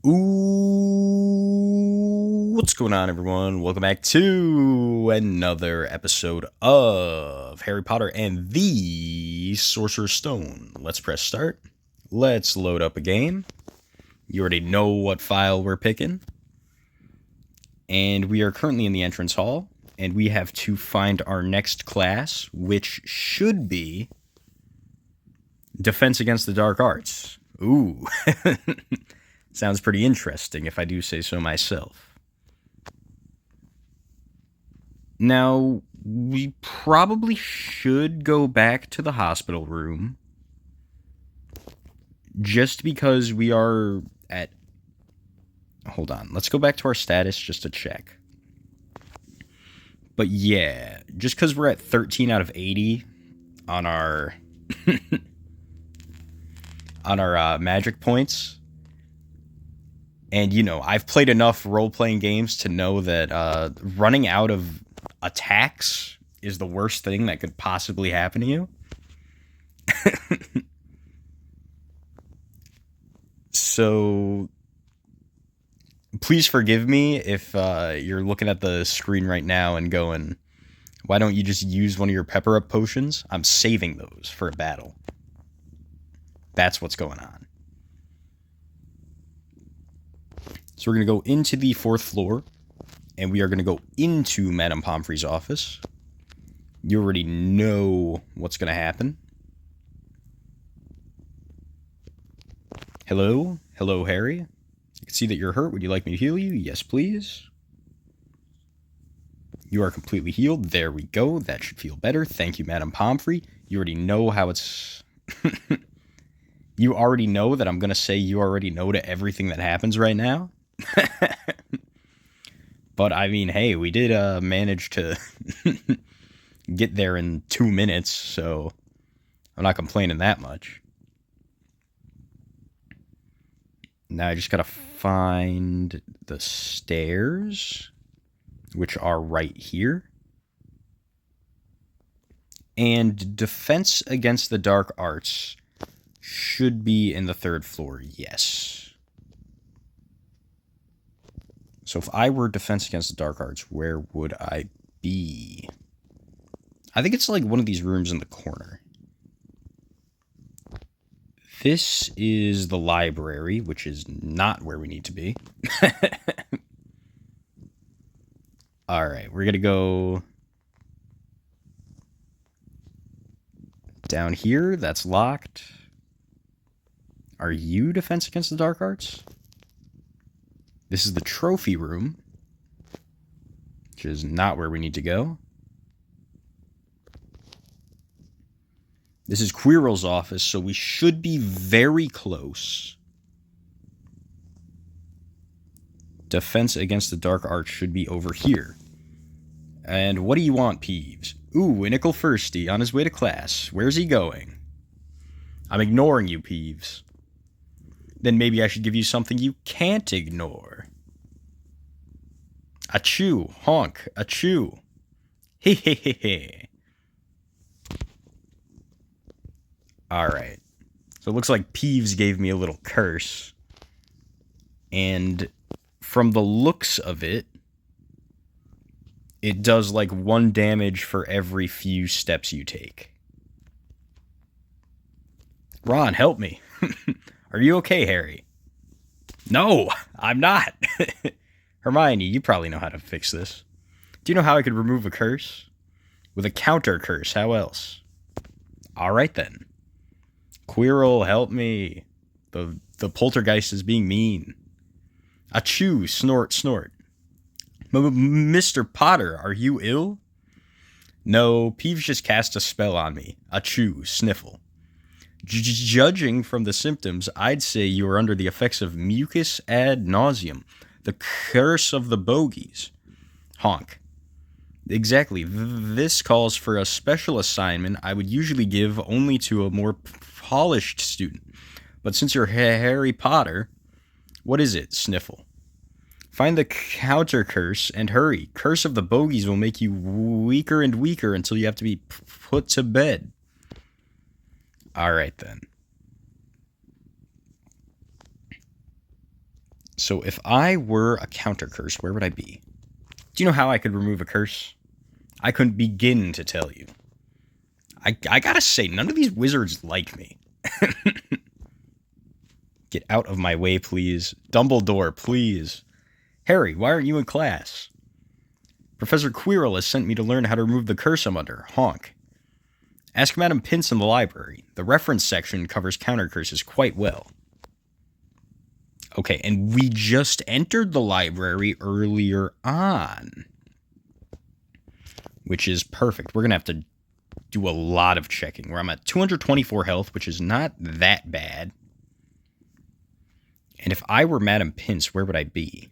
Ooh, what's going on, everyone? Welcome back to another episode of Harry Potter and the Sorcerer's Stone. Let's press start. Let's load up a game. You already know what file we're picking. And we are currently in the entrance hall, and we have to find our next class, which should be Defense Against the Dark Arts. Ooh. Sounds pretty interesting, if I do say so myself. Now, we probably should go back to the hospital room, just because we are at... Hold on, let's go back to our status just to check. But yeah, just because we're at 13 out of 80 on our... on our magic points... And, you know, I've played enough role-playing games to know that running out of attacks is the worst thing that could possibly happen to you. So, please forgive me if you're looking at the screen right now and going, why don't you just use one of your pepper-up potions? I'm saving those for a battle. That's what's going on. So we're going to go into the 4th floor, and we are going to go into Madam Pomfrey's office. You already know what's going to happen. Hello? Hello, Harry. I can see that you're hurt. Would you like me to heal you? Yes, please. You are completely healed. There we go. That should feel better. Thank you, Madam Pomfrey. You already know how it's... You already know that I'm going to say you already know to everything that happens right now. But I mean, hey, we did manage to get there in 2 minutes, so I'm not complaining that much. Now I just gotta find the stairs, which are right here. And Defense Against the Dark Arts should be in the 3rd floor, yes. So if I were Defense Against the Dark Arts, where would I be? I think it's like one of these rooms in the corner. This is the library, which is not where we need to be. Alright, we're going to go down here. That's locked. Are you Defense Against the Dark Arts? This is the trophy room, which is not where we need to go. This is Quirrell's office, so we should be very close. Defense Against the Dark Arts should be over here. And what do you want, Peeves? Ooh, Nickel Firsty on his way to class. Where's he going? I'm ignoring you, Peeves. Then maybe I should give you something you can't ignore. Achoo, honk, achoo. He he he he. Alright. So it looks like Peeves gave me a little curse. And from the looks of it, it does like 1 damage for every few steps you take. Ron, help me. Are you okay, Harry? No, I'm not. Hermione, you probably know how to fix this. Do you know how I could remove a curse? With a counter curse, how else? Alright then. Quirrel, help me. The poltergeist is being mean. Achoo, snort, snort. Mr. Potter, are you ill? No, Peeves just cast a spell on me. Achoo, sniffle. Judging from the symptoms, I'd say you are under the effects of Mucus Ad Nauseum, the curse of the bogies. Honk. Exactly. This calls for a special assignment I would usually give only to a more polished student. But since you're Harry Potter, what is it, Sniffle? Find the counter curse and hurry. Curse of the bogies will make you weaker and weaker until you have to be put to bed. Alright then. So if I were a counter curse, where would I be? Do you know how I could remove a curse? I couldn't begin to tell you. I gotta say, none of these wizards like me. Get out of my way, please. Dumbledore, please. Harry, why aren't you in class? Professor Quirrell has sent me to learn how to remove the curse I'm under. Honk. Ask Madam Pince in the library. The reference section covers counter curses quite well. Okay, and we just entered the library earlier on, which is perfect. We're going to have to do a lot of checking, where I'm at 224 health, which is not that bad. And if I were Madam Pince, where would I be?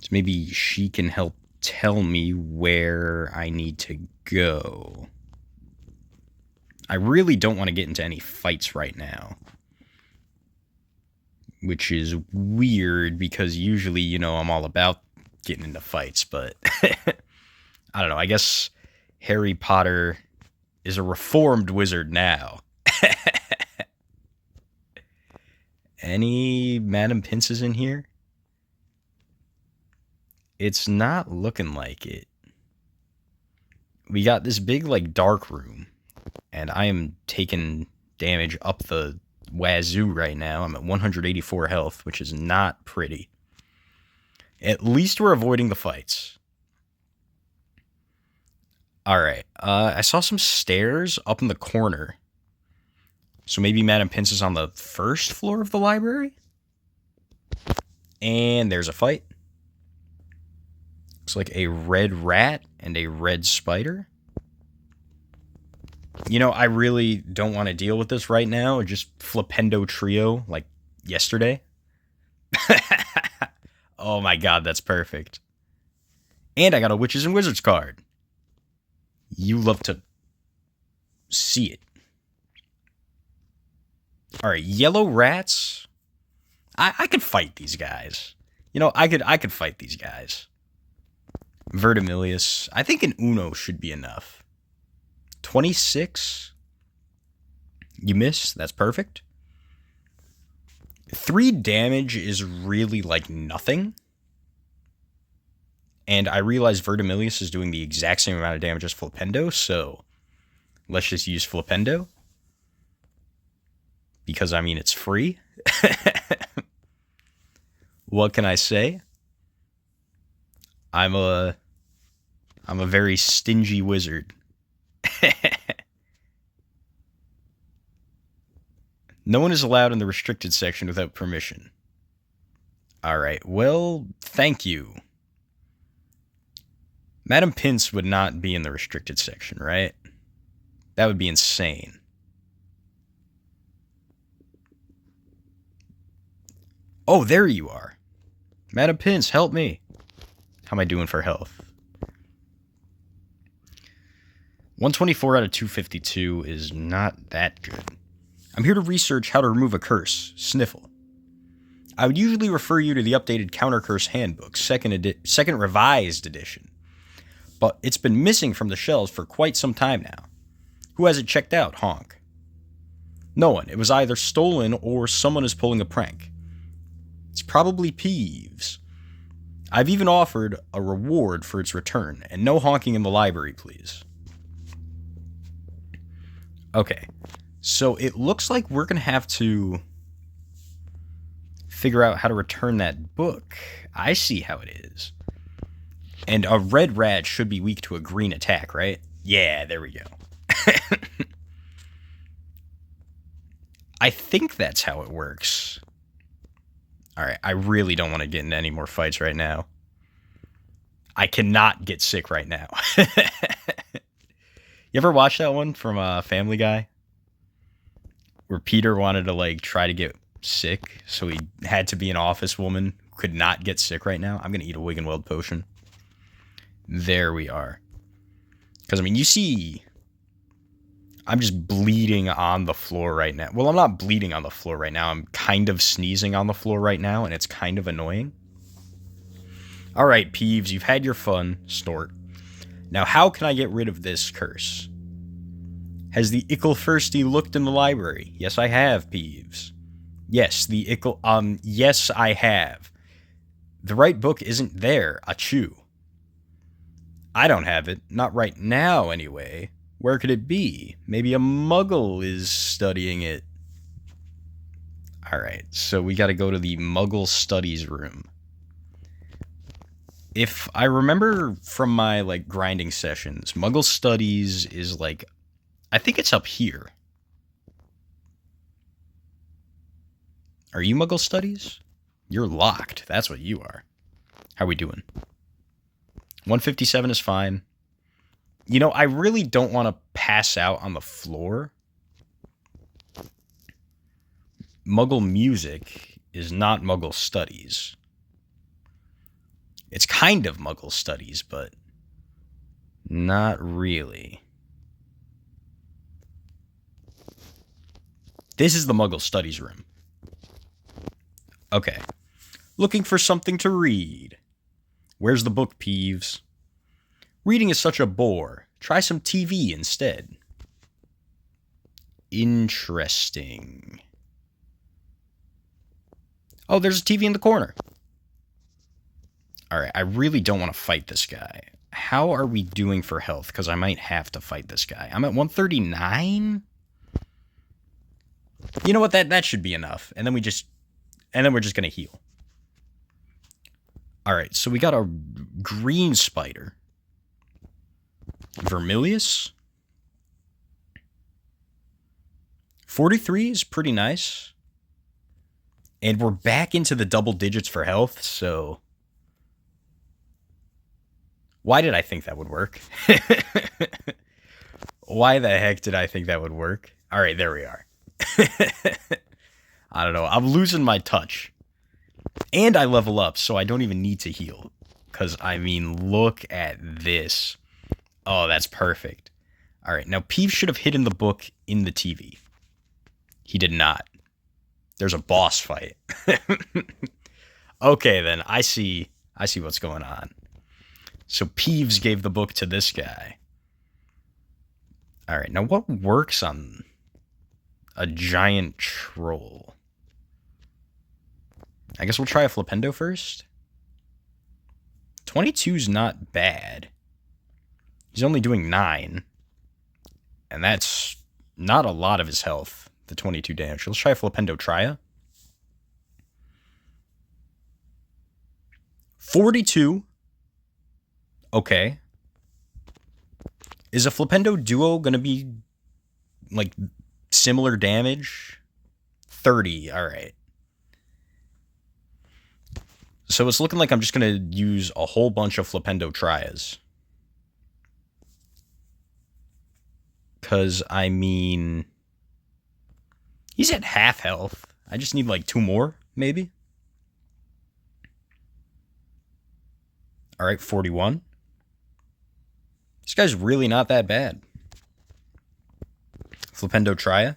So maybe she can help tell me where I need to go. I really don't want to get into any fights right now, which is weird because usually, you know, I'm all about getting into fights, but I don't know. I guess Harry Potter is a reformed wizard now. Any Madam Pinces in here? It's not looking like it. We got this big, like, dark room, and I am taking damage up the wazoo right now. I'm at 184 health, which is not pretty. At least we're avoiding the fights. Alright, I saw some stairs up in the corner. So maybe Madam Pince is on the first floor of the library? And there's a fight. Looks like a red rat and a red spider. You know, I really don't want to deal with this right now. Just Flipendo Trio, like yesterday. Oh my god, that's perfect. And I got a Witches and Wizards card. You love to see it. Alright, yellow rats. I could fight these guys. You know, I could fight these guys. Vertimilius. I think an Uno should be enough. 26. You miss. That's perfect. 3 damage is really like nothing. And I realize Vertimilius is doing the exact same amount of damage as Flipendo, so let's just use Flipendo. Because, I mean, it's free. What can I say? I'm a very stingy wizard. No one is allowed in the restricted section without permission. Alright, well, thank you. Madam Pince would not be in the restricted section, right? That would be insane. Oh, there you are. Madam Pince, help me. How am I doing for health? 124 out of 252 is not that good. I'm here to research how to remove a curse, Sniffle. I would usually refer you to the updated Counter Curse Handbook, second revised edition. But it's been missing from the shelves for quite some time now. Who has it checked out, honk? No one. It was either stolen or someone is pulling a prank. It's probably Peeves. I've even offered a reward for its return, and no honking in the library, please. Okay, so it looks like we're going to have to figure out how to return that book. I see how it is. And a red rat should be weak to a green attack, right? Yeah, there we go. I think that's how it works. Alright, I really don't want to get into any more fights right now. I cannot get sick right now. You ever watch that one from Family Guy? Where Peter wanted to, like, try to get sick, so he had to be an office woman who could not get sick right now? I'm going to eat a Wiggenweld potion. There we are. Because, I mean, you see... I'm just bleeding on the floor right now. Well, I'm not bleeding on the floor right now. I'm kind of sneezing on the floor right now, and it's kind of annoying. Alright, Peeves, you've had your fun. Snort. Now, how can I get rid of this curse? Has the Icklefirsty looked in the library? Yes, I have, Peeves. Yes, yes, I have. The right book isn't there, achoo. I don't have it, not right now anyway. Where could it be? Maybe a muggle is studying it. Alright, so we gotta go to the Muggle Studies room. If I remember from my, grinding sessions, Muggle Studies is, I think it's up here. Are you Muggle Studies? You're locked. That's what you are. How are we doing? 157 is fine. You know, I really don't want to pass out on the floor. Muggle music is not Muggle Studies. It's kind of Muggle Studies, but not really. This is the Muggle Studies room. Okay. Looking for something to read. Where's the book, Peeves? Reading is such a bore. Try some TV instead. Interesting. Oh, there's a TV in the corner. Alright, I really don't want to fight this guy. How are we doing for health? Because I might have to fight this guy. I'm at 139? You know what? That should be enough. And then we're just going to heal. Alright, so we got a green spider. Vermilius. 43 is pretty nice. And we're back into the double digits for health, so... Why did I think that would work? Why the heck did I think that would work? Alright, there we are. I don't know. I'm losing my touch. And I level up, so I don't even need to heal. Because, I mean, look at this. Oh, that's perfect. Alright, now Peeves should have hidden the book in the TV. He did not. There's a boss fight. Okay, then. I see what's going on. So Peeves gave the book to this guy. Alright, now what works on a giant troll? I guess we'll try a Flipendo first. 22's not bad. He's only doing 9. And that's not a lot of his health, the 22 damage. Let's try a Flipendo Tria. 42. Okay. Is a Flipendo Duo going to be, similar damage? 30, alright. So it's looking like I'm just going to use a whole bunch of Flipendo Trias. Because, I mean... He's at half health. I just need, 2 more, maybe? Alright, 41. This guy's really not that bad. Flipendo Tria.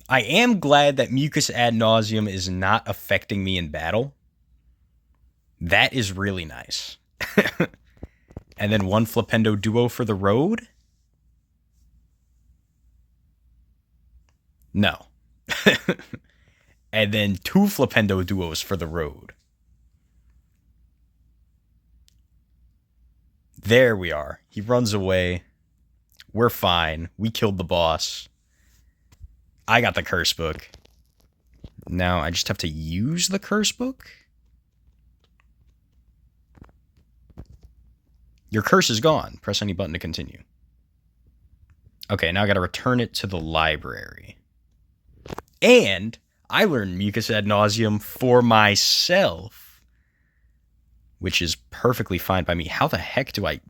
I am glad that Mucus Ad Nauseum is not affecting me in battle. That is really nice. And then 1 Flipendo Duo for the road? No. And then 2 Flipendo Duos for the road. There we are. He runs away. We're fine. We killed the boss. I got the curse book. Now I just have to use the curse book? Your curse is gone. Press any button to continue. Okay, now I gotta return it to the library. And I learned Mucus Ad Nauseum for myself, which is perfectly fine by me. How the heck do I...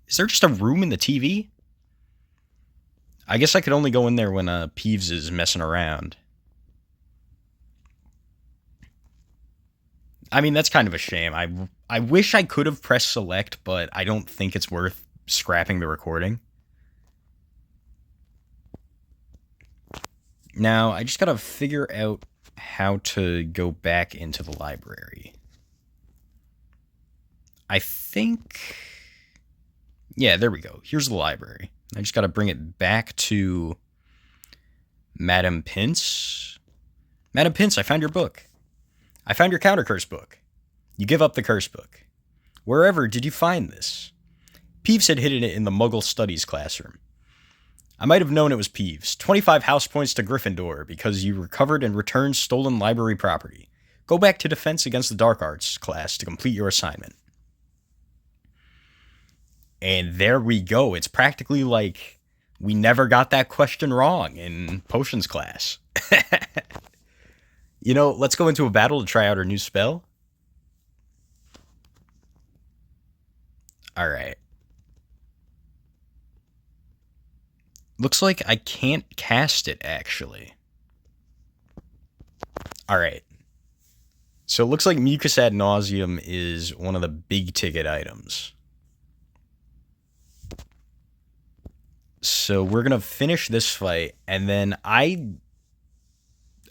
Is there just a room in the TV? I guess I could only go in there when Peeves is messing around. I mean, that's kind of a shame. I wish I could have pressed select, but I don't think it's worth scrapping the recording. Now, I just gotta figure out how to go back into the library. I think... Yeah, there we go. Here's the library. I just gotta bring it back to Madam Pince. Madam Pince, I found your book. I found your counter curse book. You give up the curse book. Wherever did you find this? Peeves had hidden it in the Muggle Studies classroom. I might have known it was Peeves. 25 house points to Gryffindor because you recovered and returned stolen library property. Go back to Defense Against the Dark Arts class to complete your assignment. And there we go. It's practically like we never got that question wrong in potions class. You know, let's go into a battle to try out our new spell. All right. Looks like I can't cast it, actually. All right. So it looks like Mucus Ad Nauseum is one of the big ticket items. So we're going to finish this fight, and then I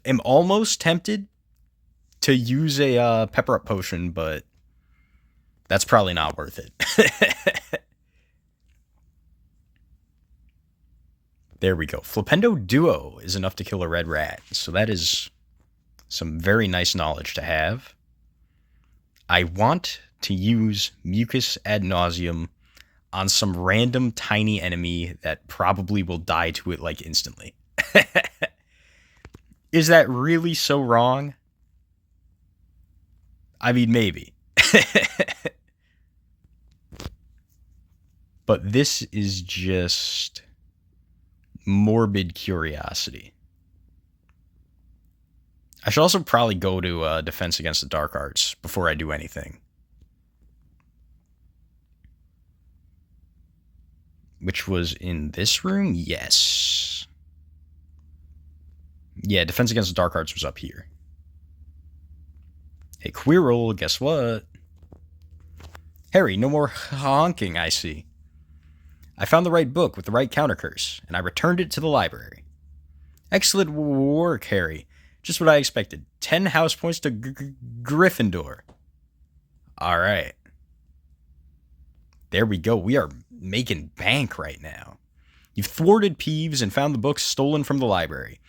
am almost tempted to use a pepper up potion, but that's probably not worth it. There we go. Flipendo Duo is enough to kill a red rat. So that is some very nice knowledge to have. I want to use Mucus Ad Nauseum on some random tiny enemy that probably will die to it like instantly. Is that really so wrong? I mean, maybe. But this is just morbid curiosity. I should also probably go to Defense Against the Dark Arts before I do anything. Which was in this room? Yes. Yeah, Defense Against the Dark Arts was up here. Hey, Quirrel, guess what? Harry, no more honking, I see. I found the right book with the right counter curse, and I returned it to the library. Excellent work, Harry. Just what I expected. 10 house points to Gryffindor. All right. There we go. We are making bank right now. You've thwarted Peeves and found the books stolen from the library.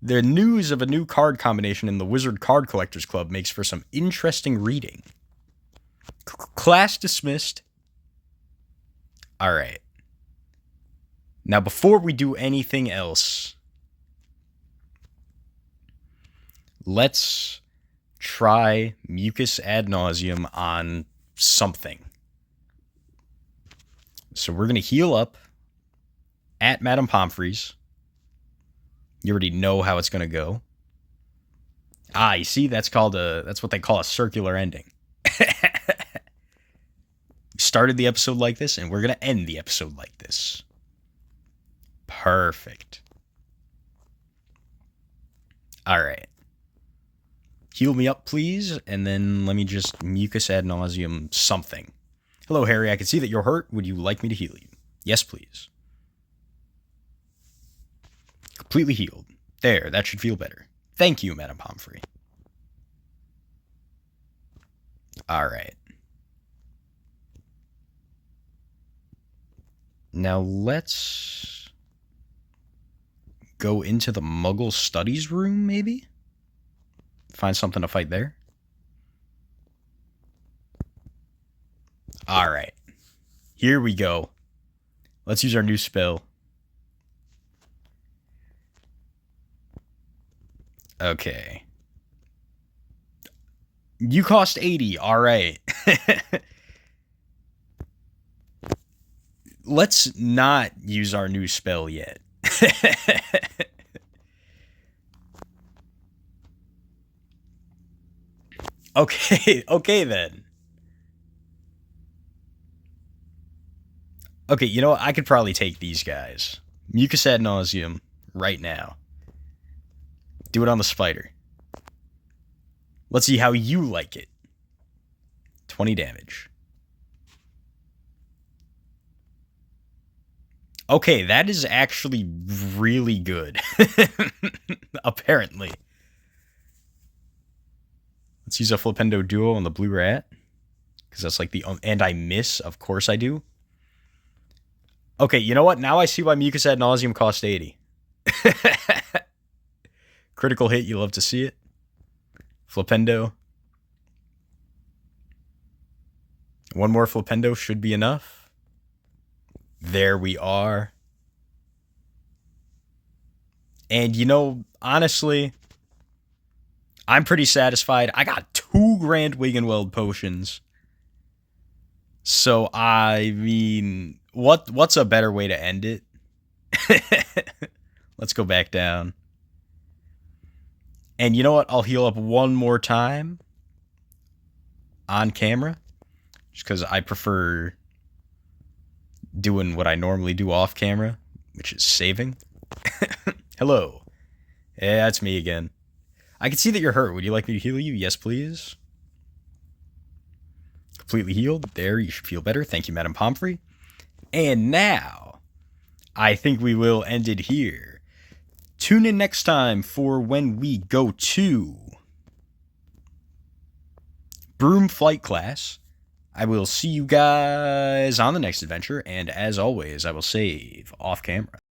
The news of a new card combination in the Wizard Card Collectors Club makes for some interesting reading. Class dismissed. All right. Now, before we do anything else, let's try Mucus Ad Nauseum on something. So we're going to heal up at Madam Pomfrey's. You already know how it's going to go. Ah, you see, that's what they call a circular ending. We started the episode like this, and we're going to end the episode like this. Perfect. All right. Heal me up, please, and then let me just Mucus Ad Nauseum something. Hello, Harry. I can see that you're hurt. Would you like me to heal you? Yes, please. Completely healed. There, that should feel better. Thank you, Madam Pomfrey. All right. Now let's go into the Muggle Studies room, maybe? Find something to fight there. All right. Here we go. Let's use our new spell. Okay. You cost 80. All right. Let's not use our new spell yet. Okay then. Okay, you know what? I could probably take these guys. Mucus Ad Nauseum right now. Do it on the spider. Let's see how you like it. 20 damage. Okay, that is actually really good. Apparently. Let's use a Flipendo Duo on the blue rat. Because that's like the... and I miss. Of course I do. Okay, you know what? Now I see why Mucus Ad Nauseum cost 80. Critical hit, you love to see it. Flipendo. One more Flipendo should be enough. There we are. And you know, honestly, I'm pretty satisfied. I got 2 Grand Wiggenweld potions. So, I mean, what's a better way to end it? Let's go back down. And you know what? I'll heal up one more time on camera. Just because I prefer doing what I normally do off camera, which is saving. Hello. Yeah, that's me again. I can see that you're hurt. Would you like me to heal you? Yes, please. Completely healed. There, you should feel better. Thank you, Madam Pomfrey. And now, I think we will end it here. Tune in next time for when we go to Broom Flight Class. I will see you guys on the next adventure, and as always, I will save off camera.